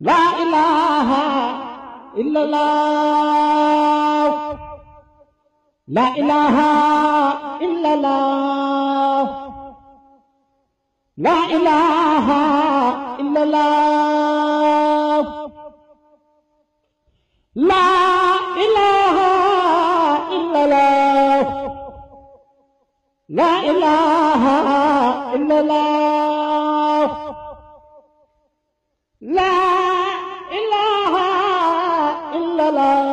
لا إله إلا الله لا إله إلا الله لا إله إلا الله لا إله إلا الله لا إله إلا الله لا إله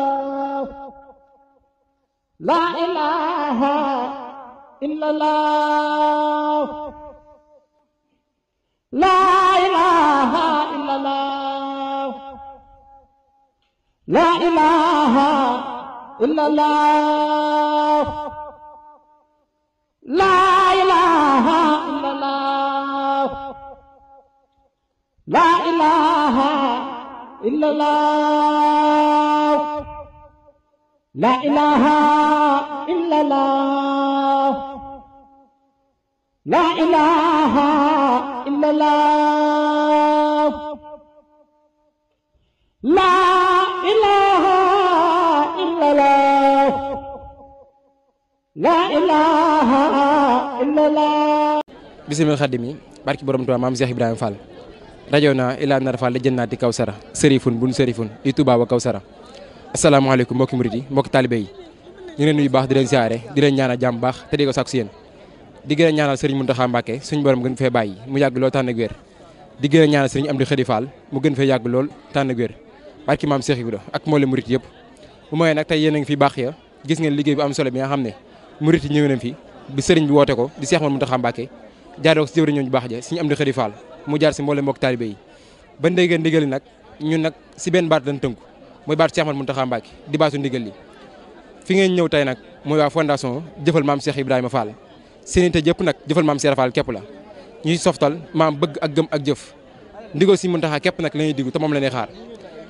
إلا الله لا إله إلا الله لا إله إلا الله لا إله إلا الله لا إله إلا الله لا إله إلا الله لا إله إلا الله لا إله إلا الله لا إله إلا الله لا إله إلا الله bismil xadimi barki borom Tuubaa maam Cheikh Ibrahima Fall rajo naa ilaa nar Fall la jënnaati Kawsara sërifun bun sërifun li Touba wa Kawsara asalaamaaleykum mbokki murid yi mbokki talibé yi ñu leen nuyu baax di leen siyaare di leen ñaanal jàmm baax te di ko sàkku si yéen di gën a ñaanal Serigne Mountakha Mbacké suñu borom gën fee bàyyi mu yàgg lool tànn ak wér di gën a ñaanal Serigne Amdi Khady Fall mu gën fee yàgg lool tànn ak wér barki maam Cheikh Ibrahima ak moo leen murid yëpp bu mooy nag tey yéen a ngi fi baax ya gis ngeen liggéey bu am solo bi nga xam ne murid yi ñëw nañ fi bi Serigne bi woote ko di Cheikh Mountakha Mbacké jaaroo ko si jëwriñ ñooñu baax ja suñu Amdi Khady Fall mu jaar si mboolem mbokk talibé yi ba ndéygeen ndigal nag ñun nag si benn baat lañ tënku mooy baatu Cheikh Mountakha Mbacké di baatu ndigal li fi ngeen ñëw tey nag mooy waa fondation jëfal maam Cheikh Ibrahima Fall seen te jëpp nag jëfal maam Cheikh Fall képp la ñuy softal maam bëgg ak gëm ak jëf ndigal si Mountakha képp nag la ñuy diggu te moom la ñuy xaar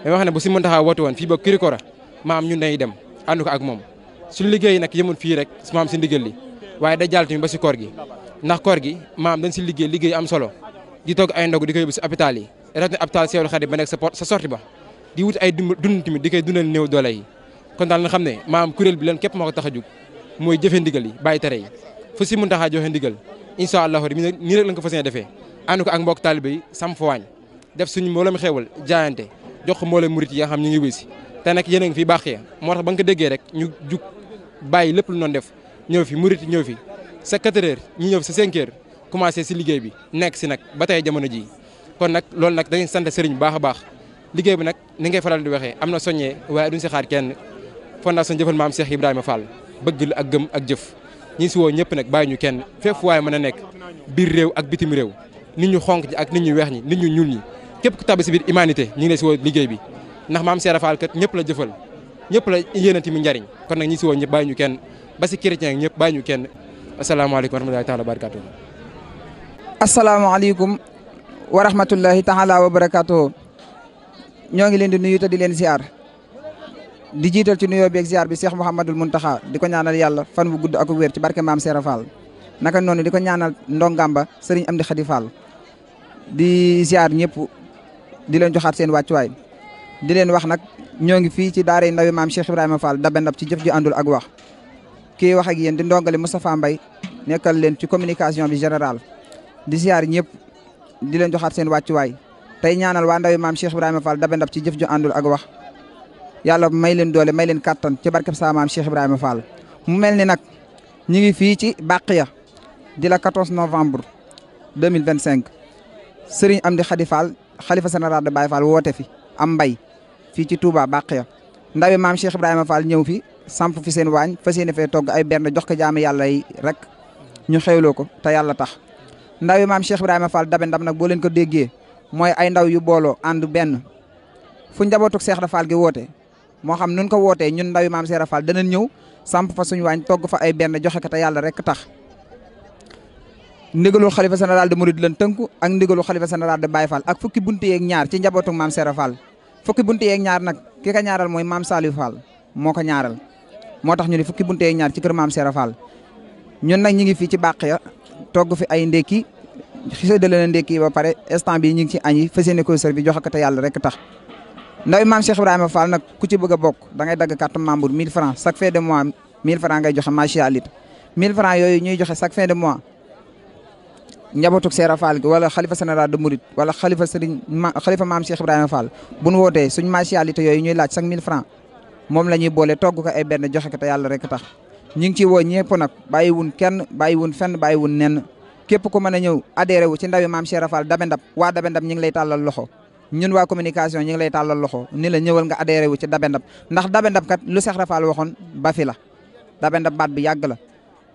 mais wax ne bu si Mountakha woote woon fii ba Kirikora maam ñun dañuy dem ànd ko ak moom suñu liggéey nag yëmul fii rek maam si ndigal li waaye da jàll tamit ba si koor gi ndax koor gi maam dañ si liggéey am solo di togg ay ndogu di koy yóbbu si hôpital yi rawatina hôpital Cheikhoul Khadim ba nekk sa sorti ba di wut ay dund tamit di koy dundal néew doole yi kon daal nga xam ne maam kuréel bi leen képp moo ko tax a jóg mooy jëfe ndigal yi bàyyi tere yi fu si Mountakha joxe ndigal incha allahu nii rek lañ ko fas yéene defee ànd ko ak mbokk taalibe yi sam fa waañ def suñu mboolem xewal jaayante jox ko mboolem murit yi nga xam ñu ngi wéy si te nag yéen a ngi fi baaxee moo tax ba nga ko déggee rek ñu jug bàyyi lépp lu noonu def ñëw fi murit ñëw fi sa 4 heures ñu ñëw sa 5 heures commencé si liggéey bi nekk si nag ba tey jamono ji kon nag loolu nag dañuy sant sëriñ bu baax a baax liggéey bi nag ni ngay faral di waxee am na soññee waaye duñ si xaar kenn fondation jëfal maam Cheikh Ibrahima Fall bëgg la ak gëm ak jëf ñi si woo ñëpp nag bàyyi ñu kenn fépp waaye mën a nekk biir réew ak bitim réew nit ñu xonq ji ak nit ñu weex ñi nit ñu ñuul ñi képp ku tabi si biir humanité ñu ngi lay si woo liggéey bi ndax maam Cheikh Fall kat ñëpp la jëfal ñëpp la yéenati mi njariñ kon nag ñi si woo ñëpp bàyyi ñu kenn ba si chrétien ñëpp bàyyi ñu kenn asalaamaaleykum wa rahmatullahi taala wa barakatuh asalaamaaleykum wa rahmatullahi taala wa barakatuh ñoo ngi leen di nuyu te di leen ziar di jiital ci nuyoo beeg ziar bi Cheikh Mouhamadul Mountakha di ko ñaanal yàlla fan bu gudd ak wér ci barke maam Cheikh Fall naka noonu di ko ñaanal ndongamba Serigne Amdi Khady Fall di ziar ñëpp di leen joxaat seen wàccuwaay di leen wax nag ñoo ngi fii ci daara ndawi maam Cheikh Ibrahima Fall dabe ndab ci jëf ji àndul ak wax kii wax ak yéen di ndongale Moustapha Mbaye nekkal leen ci communication bi général di ziar ñëpp di leen joxaat seen wàccuwaay tey ñaanal waa ndawi maam Cheikh Ibrahima Fall dabe ndab ci jëf ju àndul ak wax yàlla may leen doole may leen kattan ci barkeb sa maam Cheikh Ibrahima Fall mu mel ni nag ñu ngi fii ci Baqiya di la 14 novembre 2025 Serigne Amdi Khady Fall xalifa général de Baye Fall woote fi am mbay fii ci Touba Baqiya ndawi maam Cheikh Ibrahima Fall ñëw fi samp fi seen waañ fas yéene fee togg ay berne jox ko jaami yàlla yi rek ñu xewloo ko te yàlla tax ndawi maam Cheikh Ibrahima Fall dabe ndam nag boo leen ko déggee mooy ay ndaw yu booloo ànd benn fu njabootuk Cheikh da Fall gi woote moo xam nun ko wootee ñun ndawi maam Cheikh Fall danañ ñëw samp fa suñu waañ togg fa ay benn joxe ko te yàlla rek tax ndigalul xalifa général de Mouride lan tënku ak ndigalul xalifa général de Baye Fall ak fukki buntu yeeg ñaar ci njabootuk maam Cheikh Fall fukki buntu yeeg ñaar nag ki ko ñaaral mooy maam Saliou Fall moo ko ñaaral moo tax ñu ne fukki buntu yeeg ñaar ci kër maam Cheikh Fall ñun nag ñi ngi fii ci Baqiya togg fi ay ndekki séddale na ndekki ba pare instant bi ñu ngi ci añ yi fas yéene ko servi joxe ko te yàlla rek tax ndawi maam Cheikh Ibrahima Fall nag ku ci bëgg a bokk da ngay dagg carte membre 1000 francs chaque fin de mois 1000 francs ngay joxe macha allah 1000 francs yooyu ñuy joxe chaque fin de mois njabootuk Seera Fall gi wala xalifa général de Mouride wala xalifa maam Cheikh Ibrahima Fall bu nu wootee suñ macha allah yooyu ñuy laaj chaque 1000 francs moom la ñuy boole togg ko ay benn joxe ko te yàlla rek tax ñu ngi ci woo ñëpp nag bàyyiwun kenn bàyyiwun fenn bàyyiwun nenn képp ku mën a ñëw adhéré wu ci ndawi maam Cheikh Fall Dabe Ndab waa Dabe Ndab ñu ngi lay tàllal loxo ñun waa communication ñu ngi lay tàllal loxo ni la ñëwal nga adhéré wu ci Dabe Ndab ndax Dabe Ndab kat lu Cheikh Fall waxoon ba fi la Dabe Ndab baat bi yàgg la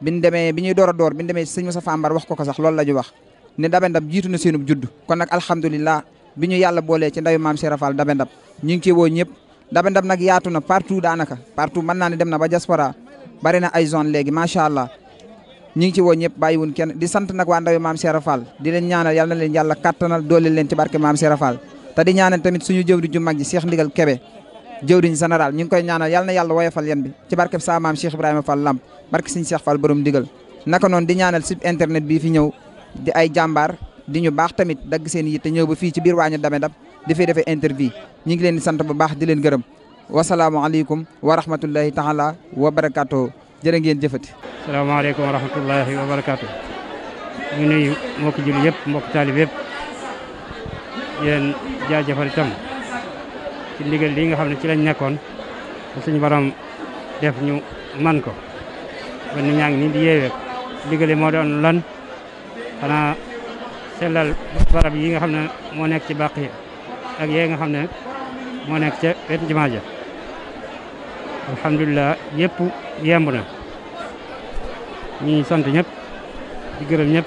biñ demee bi ñuy door a door biñ demee sëñ Moussa Fambar wax ko sax loolu la ñu wax ne Dabe Ndab jiitu na seenub judd kon nag alhamdulilah bi ñu yàlla boolee ci ndawi maam Cheikh Fall Dabe Ndab ñu ngi ci woo ñëpp Dabe Ndab nag yaatu na partout daanaka partout mën naa ne dem na ba diaspora bari na ay zone léegi macha allah ñu ngi ci woo ñëpp bàyyiwun kenn di sant nag waa ndawi maam Cheikh Fall di leen ñaanal yal na leen yàlla kattanal doole leen ci barke maam Cheikh Fall te di ñaanal tamit suñu jëwriñ ju mag ji Cheikh Ndigal Kebe jëwriñ général ñu ngi koy ñaanal yal na yàlla woyofal yen bi ci barke sa maam Cheikh Ibrahima Fall Lamp barke Sëñ Cheikh Fall borom digal naka noonu di ñaanal site internet bii fi ñëw di ay jàmbaar di ñu baax tamit dagg seen yitte ñëw ba fii ci biir waañu Dabe Ndab di fay defee interview ñu ngi leen di sant bu baax di leen gërëm wasalaamualeykum wa rahmatullahi taala wa barakatuh jërë ngeen jëfati. salaamaaleykum wa rahmatullahi wa barakaatu. ñu nuyu mbokki julli yëpp mbokki taalib yëpp yéen jaajëfal itam ci ndigal li nga xam ne ci lañ nekkoon te suñu borom def ñu man ko ba nit ñaa ngi nii di yeewee ndigal moo doon lan xanaa sellal barab yi nga xam ne moo nekk ci bàq yi ak yee nga xam ne moo nekk ca wetu jumaa ja alhamdulilah yëpp yemb na ñi sant ñëpp di gërëm ñëpp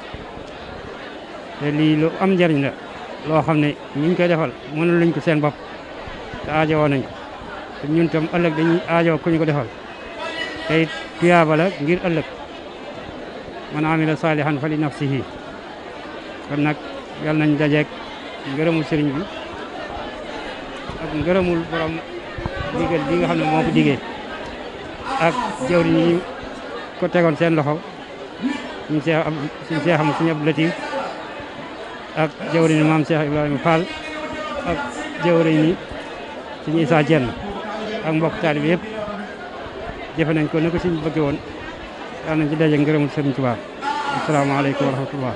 te lii lu am njariñ la loo xam ne ñi ñu koy defal mënul luñ ko seen bopp te aajowoo nañ ko te ñun tam ëllëg dañuy aajoo ku ñu ko defal te it tuyaaba la ngir ëllëg man amila saalihan fa li nafsihi kon nag yal nañ dajeeg ngërëmul sëriñ bi ak ngërëmul borom digal bi nga xam ne moo ko digee ak jëwriñ yi ko tegoon seen loxo suñu seexam suñu Abdou Latif ak jëwriñ maam Cheikh Ibrahima Fall ak jëwriñ suñu Issa Dieng ak mbokk taalibe yëpp jëfe nañ ko ne ko suñu bëgge woon yal nañ ci daje ngërëmul Sëriñ Tuubaa asalaamaaleykum wa rahmatullah